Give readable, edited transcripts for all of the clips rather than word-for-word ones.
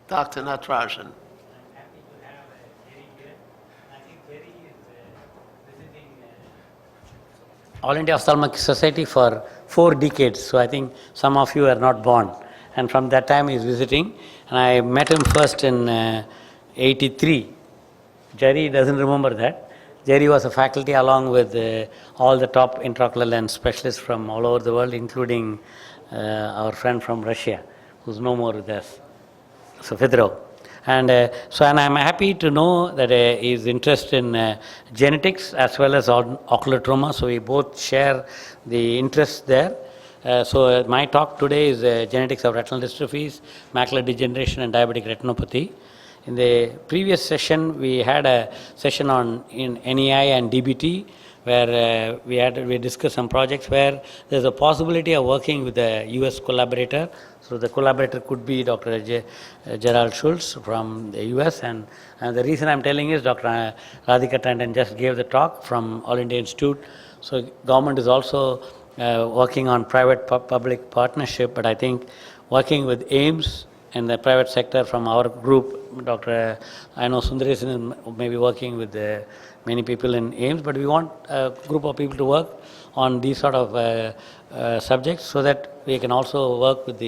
Dr. Natarajan. I'm happy to have Jerry here. I think Jerry is visiting All India Ophthalmic Society for 4 decades. So I think some of you are not born. And from that time he's visiting. And I met him first in 83. Jerry doesn't remember that. Jerry was a faculty along with all the top intraocular lens specialists from all over the world, including our friend from Russia, who's no more with us, so Fedorov. And and I'm happy to know that he's interested in genetics as well as ocular trauma. So we both share the interest there. My talk today is genetics of retinal dystrophies, macular degeneration, and diabetic retinopathy. In the previous session, we had a session on NEI and DBT, where we discussed some projects where there's a possibility of working with a US collaborator. So the collaborator could be Dr. Gerald Schultz from the US, and the reason I'm telling is Dr. Radhika Tandon just gave the talk from All India Institute. So government is also working on private-public partnership, but I think working with AIMS in the private sector from our group, Dr. I know Sundaresan may be working with many people in AIMS, but we want a group of people to work on these sort of subjects so that we can also work with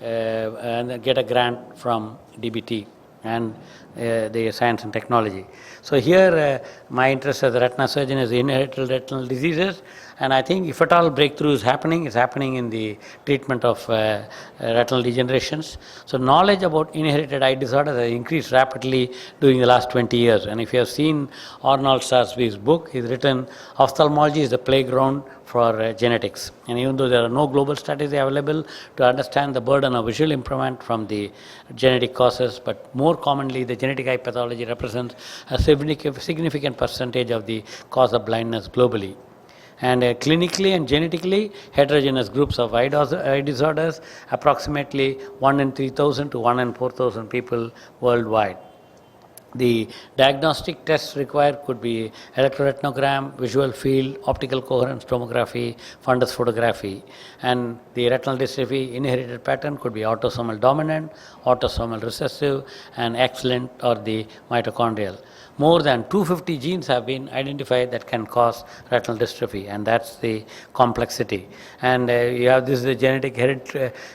and get a grant from DBT and the science and technology. So here my interest as a retina surgeon is inherited retinal diseases, and I think if at all breakthrough is happening, it's happening in the treatment of retinal degenerations. So knowledge about inherited eye disorders has increased rapidly during the last 20 years. And if you have seen Arnold Sarsby's book, he's written Ophthalmology is the Playground for Genetics. And even though there are no global studies available to understand the burden of visual impairment from the genetic causes, but more commonly the genetic eye pathology represents a significant percentage of the cause of blindness globally. And clinically and genetically heterogeneous groups of eye disorders, approximately 1 in 3,000 to 1 in 4,000 people worldwide. The diagnostic tests required could be electroretinogram, visual field, optical coherence tomography, fundus photography. And the retinal dystrophy inherited pattern could be autosomal dominant, autosomal recessive, and X-linked or the mitochondrial. More than 250 genes have been identified that can cause retinal dystrophy, and that's the complexity. And you have this genetic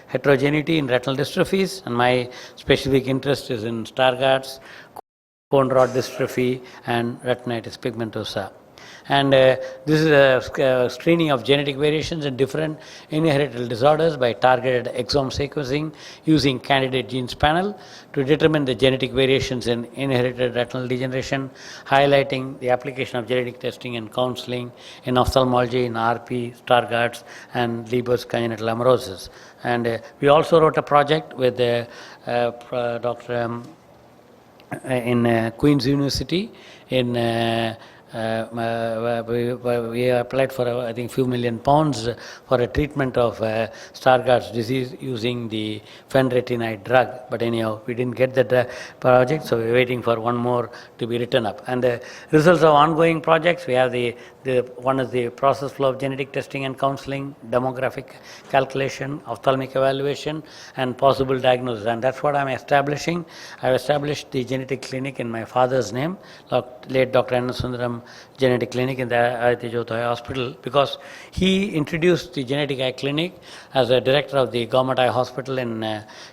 heterogeneity in retinal dystrophies, and my specific interest is in Stargardt's, cone rod dystrophy, and retinitis pigmentosa. And this is a screening of genetic variations in different inherited disorders by targeted exome sequencing using candidate genes panel to determine the genetic variations in inherited retinal degeneration, highlighting the application of genetic testing and counseling in ophthalmology, in RP, Stargardt's, and Leber's congenital amaurosis. And we also wrote a project with Dr. in Queen's University in we applied for I think few million pounds for a treatment of Stargardt's disease using the fenretinide drug, but anyhow we didn't get the project, so we're waiting for one more to be written up. And the results of ongoing projects, we have the one is the process flow of genetic testing and counseling, demographic calculation, ophthalmic evaluation, and possible diagnosis, and that's what I'm establishing. I've established the genetic clinic in my father's name, late Dr. N. Sundaram Genetic Clinic in the Aditya Jyothi Hospital, because he introduced the genetic eye clinic as a director of the government eye hospital in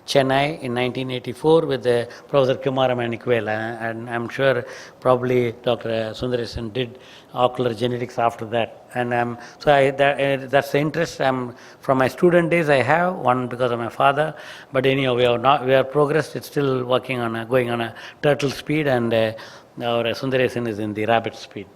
Chennai in 1984 with Professor Kumara Manikwel, and I'm sure probably Dr. Sundaresan did ocular genetics after that. And that's the interest. From my student days I have one because of my father, but anyhow we have progressed. It's still going on a turtle speed, and our Sundaresan is in the rabbit speed.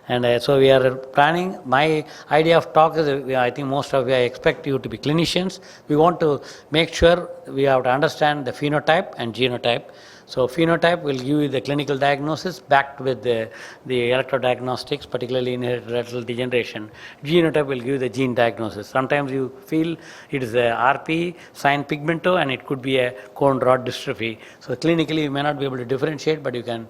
And so we are planning. My idea of talk is, I think most of you, I expect you to be clinicians. We want to make sure we have to understand the phenotype and genotype. So phenotype will give you the clinical diagnosis backed with the electrodiagnostics, particularly inherited retinal degeneration. Genotype will give you the gene diagnosis. Sometimes you feel it is a RP, sign pigmento, and it could be a cone rod dystrophy. So clinically you may not be able to differentiate, but you can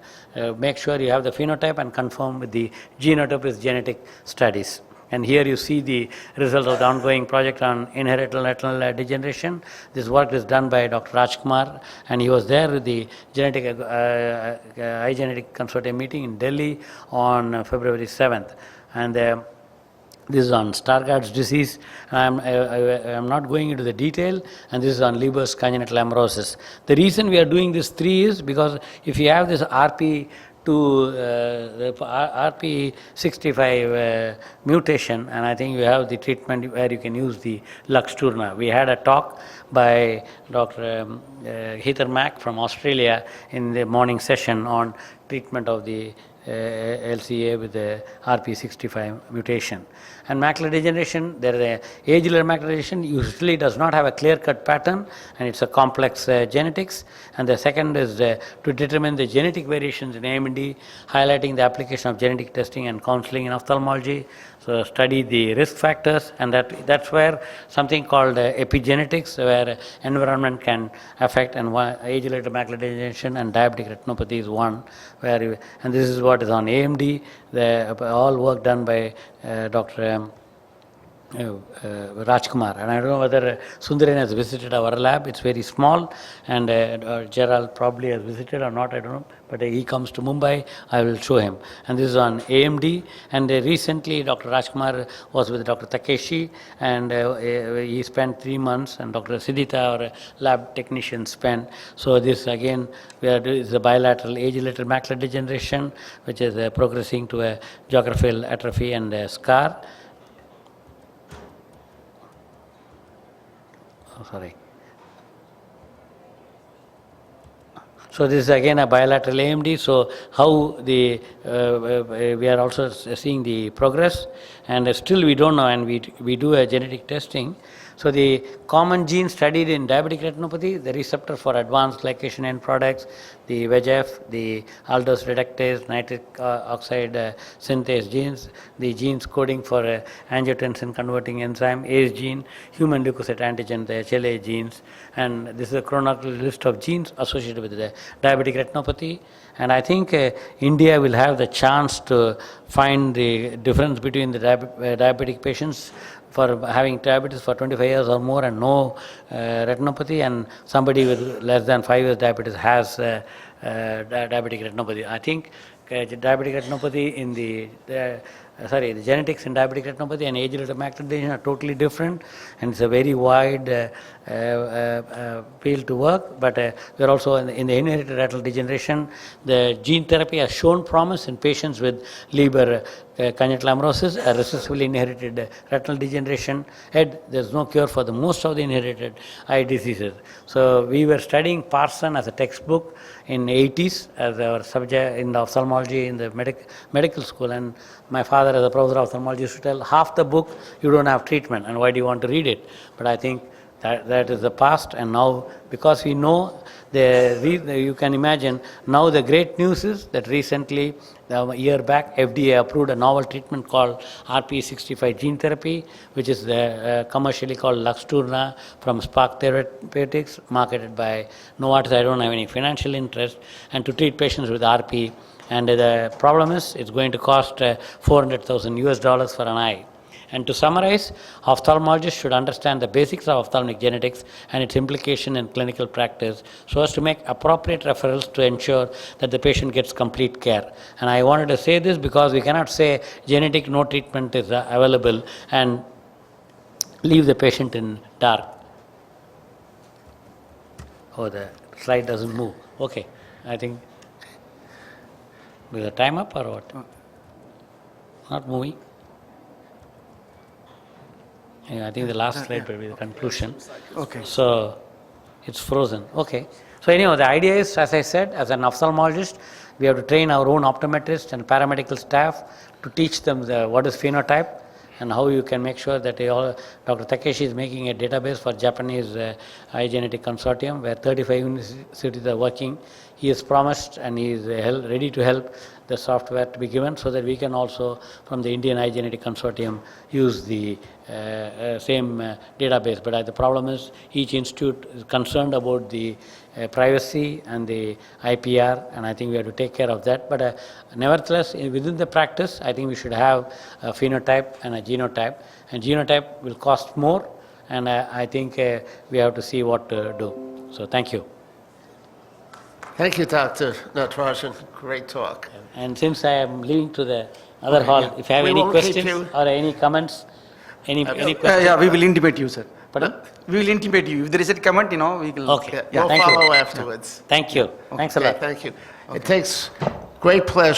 make sure you have the phenotype and confirm with the genotype with genetic studies. And here you see the result of the ongoing project on inherited retinal degeneration. This work is done by Dr. Rajkumar, and he was there with the Eye Genetic Consortium meeting in Delhi on February 7th. And this is on Stargardt's disease. I'm not going into the detail, and this is on Leber's congenital amaurosis. The reason we are doing this 3 is because if you have this RP65 mutation, and I think you have the treatment where you can use the Luxturna. We had a talk by Dr. Heather Mack from Australia in the morning session on treatment of the LCA with the RP65 mutation. And macular degeneration, there is a age-related macular degeneration usually does not have a clear-cut pattern, and it's a complex genetics. And the second is to determine the genetic variations in AMD, highlighting the application of genetic testing and counseling in ophthalmology. So study the risk factors, and that's where something called epigenetics, where environment can affect, and age-related macular degeneration and diabetic retinopathy is one. And this is what is on AMD. All work done by Dr. Rajkumar, and I don't know whether Sundaran has visited our lab. It's very small, and Gerald probably has visited or not, I don't know, but he comes to Mumbai, I will show him. And this is on AMD, and recently Dr. Rajkumar was with Dr. Takeshi, and he spent 3 months, and Dr. Siddhita, our lab technician, spent. So this again, is a bilateral age-related macular degeneration, which is progressing to a geographical atrophy and a scar. Sorry. So this is again a bilateral AMD. So how we are also seeing the progress, and still we don't know, and we do a genetic testing. So the common gene studied in diabetic retinopathy, the receptor for advanced glycation end products, the VEGF, the aldose reductase, nitric oxide synthase genes, the genes coding for angiotensin converting enzyme, ACE gene, human leukocyte antigen, the HLA genes, and this is a chronological list of genes associated with the diabetic retinopathy. And I think India will have the chance to find the difference between the diabetic patients for having diabetes for 25 years or more and no retinopathy, and somebody with less than 5 years diabetes has diabetic retinopathy. I think diabetic retinopathy in the genetics in diabetic retinopathy and age-related macular degeneration are totally different, and it's a very wide field to work. But we're also in the inherited retinal degeneration. The gene therapy has shown promise in patients with Leber congenital amaurosis, a recessively inherited retinal degeneration. Yet there's no cure for the most of the inherited eye diseases. So we were studying Parson as a textbook in 80s as our subject in the ophthalmology in the medical school, and my father as a professor of ophthalmology used to tell, half the book you don't have treatment, and why do you want to read it? But I think that is the past, and now because we know you can imagine, now the great news is that recently, a year back, FDA approved a novel treatment called RP65 gene therapy, which is commercially called Luxturna from Spark Therapeutics, marketed by Novartis. I don't have any financial interest, and to treat patients with RP. And the problem is, it's going to cost $400,000 for an eye. And to summarize, ophthalmologists should understand the basics of ophthalmic genetics and its implication in clinical practice so as to make appropriate referrals to ensure that the patient gets complete care. And I wanted to say this because we cannot say genetic no treatment is available and leave the patient in dark. Oh, the slide doesn't move. Okay, I think. Is the time up or what? Not moving. Yeah, I think the last slide will be the conclusion. Okay. So it's frozen. Okay. So anyhow, the idea is, as I said, as an ophthalmologist, we have to train our own optometrists and paramedical staff to teach them what is phenotype and how you can make sure that Dr. Takeshi is making a database for Japanese Eye Genetic Consortium where 35 universities are working. He has promised and he is ready to help the software to be given so that we can also, from the Indian Eye Genetic Consortium, use the same database. But the problem is each institute is concerned about the privacy and the IPR, and I think we have to take care of that. But nevertheless, within the practice, I think we should have a phenotype and a genotype. And genotype will cost more, and I think we have to see what to do. So thank you. Thank you, Dr. Natarajan. Great talk. And since I am leaving to the other hall, if you have We any won't keep questions you. or any comments, any questions? Yeah, we will intimate you, sir. Pardon? We will intimate you. If there is a comment, we will. Okay. We'll thank you. follow afterwards. Thank you. Thanks a Okay, lot. thank you. It takes great pleasure